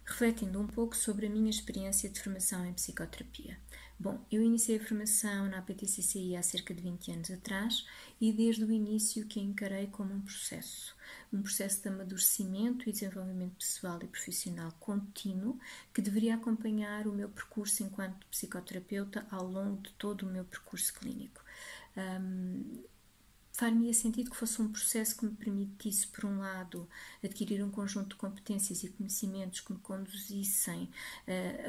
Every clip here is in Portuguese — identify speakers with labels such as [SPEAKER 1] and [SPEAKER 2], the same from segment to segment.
[SPEAKER 1] Refletindo um pouco sobre a minha experiência de formação em psicoterapia. Bom, eu iniciei a formação na APTCCI há cerca de 20 anos atrás e desde o início que a encarei como um processo de amadurecimento e desenvolvimento pessoal e profissional contínuo que deveria acompanhar o meu percurso enquanto psicoterapeuta ao longo de todo o meu percurso clínico. Far-me sentido que fosse um processo que me permitisse, por um lado, adquirir um conjunto de competências e conhecimentos que me conduzissem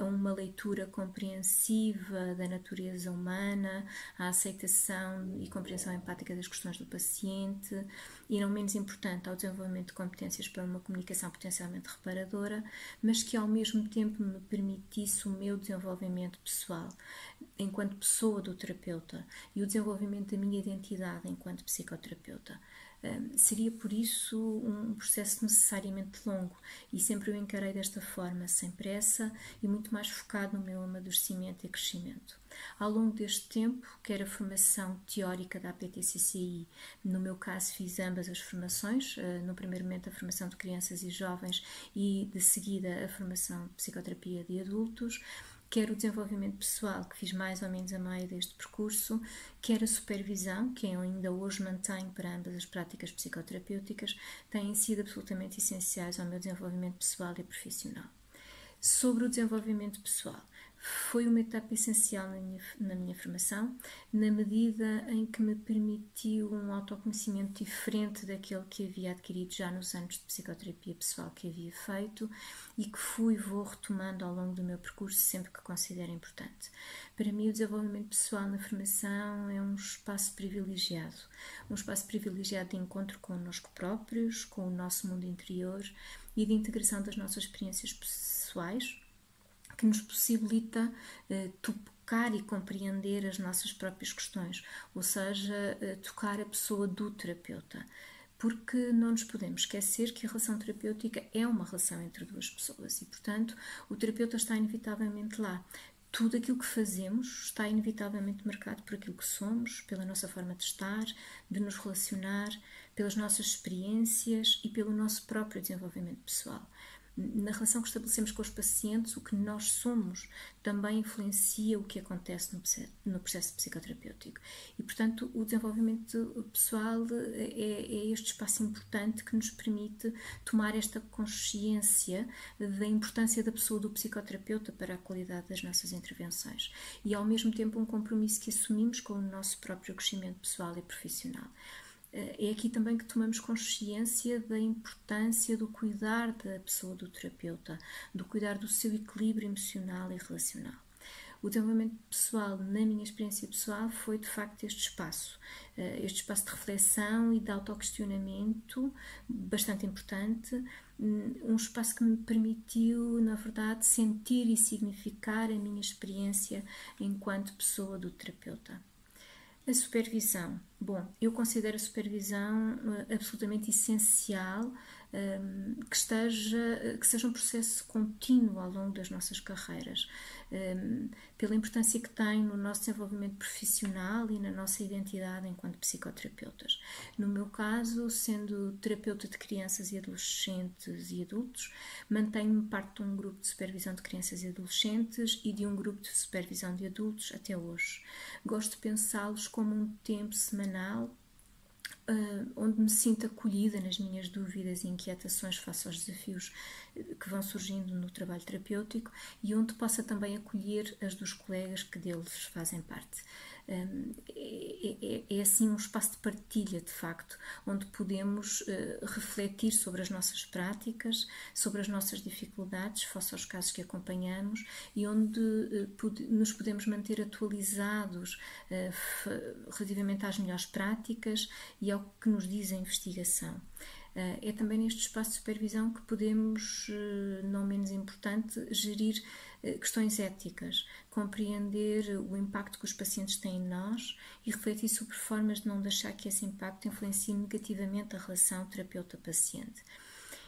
[SPEAKER 1] a uma leitura compreensiva da natureza humana, à aceitação e compreensão empática das questões do paciente e, não menos importante, ao desenvolvimento de competências para uma comunicação potencialmente reparadora, mas que ao mesmo tempo me permitisse o meu desenvolvimento pessoal enquanto pessoa do terapeuta e o desenvolvimento da minha identidade enquanto psicoterapeuta. Seria por isso um processo necessariamente longo e sempre o encarei desta forma, sem pressa e muito mais focado no meu amadurecimento e crescimento. Ao longo deste tempo, quer a formação teórica da APTCCI, no meu caso fiz ambas as formações, no primeiro momento a formação de crianças e jovens e de seguida a formação de psicoterapia de adultos, quer o desenvolvimento pessoal, que fiz mais ou menos a meio deste percurso, quer a supervisão, que eu ainda hoje mantenho para ambas as práticas psicoterapêuticas, têm sido absolutamente essenciais ao meu desenvolvimento pessoal e profissional. Sobre o desenvolvimento pessoal, foi uma etapa essencial na minha formação, na medida em que me permitiu um autoconhecimento diferente daquele que havia adquirido já nos anos de psicoterapia pessoal que havia feito e que vou retomando ao longo do meu percurso sempre que considero importante. Para mim, o desenvolvimento pessoal na formação é um espaço privilegiado de encontro connosco próprios, com o nosso mundo interior e de integração das nossas experiências pessoais, que nos possibilita tocar e compreender as nossas próprias questões, ou seja, tocar a pessoa do terapeuta. Porque não nos podemos esquecer que a relação terapêutica é uma relação entre duas pessoas e, portanto, o terapeuta está inevitavelmente lá. Tudo aquilo que fazemos está inevitavelmente marcado por aquilo que somos, pela nossa forma de estar, de nos relacionar, pelas nossas experiências e pelo nosso próprio desenvolvimento pessoal. Na relação que estabelecemos com os pacientes, o que nós somos também influencia o que acontece no processo psicoterapêutico. E, portanto, o desenvolvimento pessoal é este espaço importante que nos permite tomar esta consciência da importância da pessoa do psicoterapeuta para a qualidade das nossas intervenções. E, ao mesmo tempo, um compromisso que assumimos com o nosso próprio crescimento pessoal e profissional. É aqui também que tomamos consciência da importância do cuidar da pessoa do terapeuta, do cuidar do seu equilíbrio emocional e relacional. O desenvolvimento pessoal, na minha experiência pessoal, foi de facto este espaço de reflexão e de autoquestionamento bastante importante, um espaço que me permitiu, na verdade, sentir e significar a minha experiência enquanto pessoa do terapeuta. A supervisão. Bom, eu considero a supervisão absolutamente essencial, que seja um processo contínuo ao longo das nossas carreiras, pela importância que tem no nosso desenvolvimento profissional e na nossa identidade enquanto psicoterapeutas. No meu caso, sendo terapeuta de crianças e adolescentes e adultos, mantenho-me parte de um grupo de supervisão de crianças e adolescentes e de um grupo de supervisão de adultos até hoje. Gosto de pensá-los como um tempo semanal onde me sinto acolhida nas minhas dúvidas e inquietações face aos desafios que vão surgindo no trabalho terapêutico e onde possa também acolher as dos colegas que deles fazem parte. É assim um espaço de partilha, de facto, onde podemos refletir sobre as nossas práticas, sobre as nossas dificuldades face aos casos que acompanhamos e onde nos podemos manter atualizados relativamente às melhores práticas e ao que nos diz a investigação. É também neste espaço de supervisão que podemos, não menos importante, gerir questões éticas, compreender o impacto que os pacientes têm em nós e refletir sobre formas de não deixar que esse impacto influencie negativamente a relação terapeuta-paciente.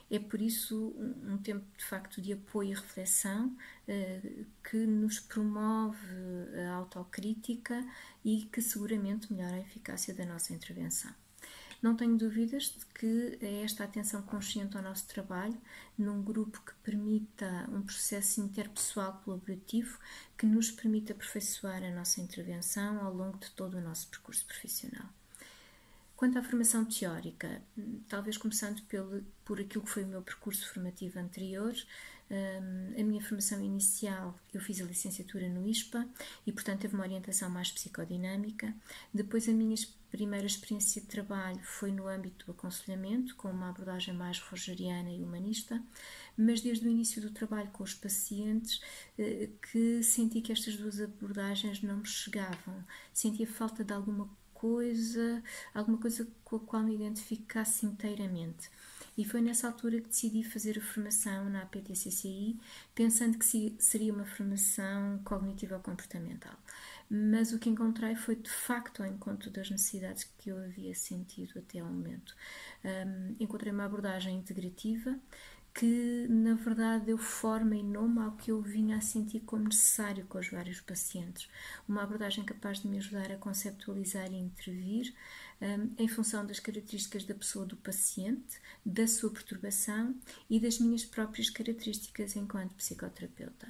[SPEAKER 1] É por isso um tempo de facto de apoio e reflexão que nos promove a autocrítica e que seguramente melhora a eficácia da nossa intervenção. Não tenho dúvidas de que é esta atenção consciente ao nosso trabalho, num grupo que permita um processo interpessoal colaborativo, que nos permita aperfeiçoar a nossa intervenção ao longo de todo o nosso percurso profissional. Quanto à formação teórica, talvez começando por aquilo que foi o meu percurso formativo anterior, a minha formação inicial, eu fiz a licenciatura no ISPA e, portanto, teve uma orientação mais psicodinâmica. Depois, a minha primeira experiência de trabalho foi no âmbito do aconselhamento, com uma abordagem mais rogeriana e humanista, mas desde o início do trabalho com os pacientes que senti que estas duas abordagens não me chegavam. Sentia falta de alguma coisa com a qual me identificasse inteiramente. E foi nessa altura que decidi fazer a formação na APTCCI, pensando que seria uma formação cognitivo-comportamental. Mas o que encontrei foi de facto ao encontro das necessidades que eu havia sentido até ao momento. Encontrei uma abordagem integrativa que, na verdade, deu forma e nome ao que eu vinha a sentir como necessário com os vários pacientes. Uma abordagem capaz de me ajudar a conceptualizar e intervir em função das características da pessoa do paciente, da sua perturbação e das minhas próprias características enquanto psicoterapeuta.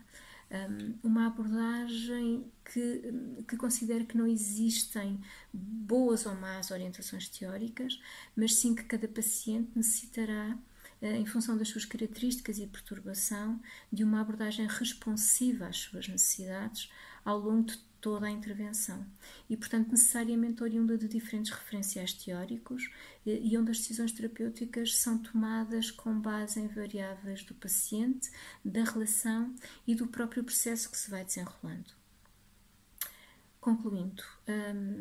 [SPEAKER 1] Uma abordagem que considera que não existem boas ou más orientações teóricas, mas sim que cada paciente necessitará, em função das suas características e perturbação, de uma abordagem responsiva às suas necessidades ao longo de toda a intervenção e, portanto, necessariamente oriunda de diferentes referenciais teóricos e onde as decisões terapêuticas são tomadas com base em variáveis do paciente, da relação e do próprio processo que se vai desenrolando. Concluindo,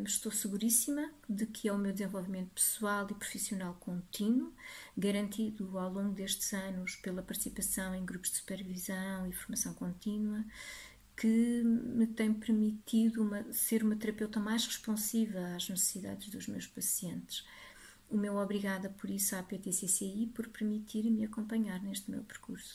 [SPEAKER 1] estou seguríssima de que é o meu desenvolvimento pessoal e profissional contínuo, garantido ao longo destes anos pela participação em grupos de supervisão e formação contínua, que me tem permitido ser uma terapeuta mais responsiva às necessidades dos meus pacientes. O meu obrigada por isso à APTCCI por permitir-me acompanhar neste meu percurso.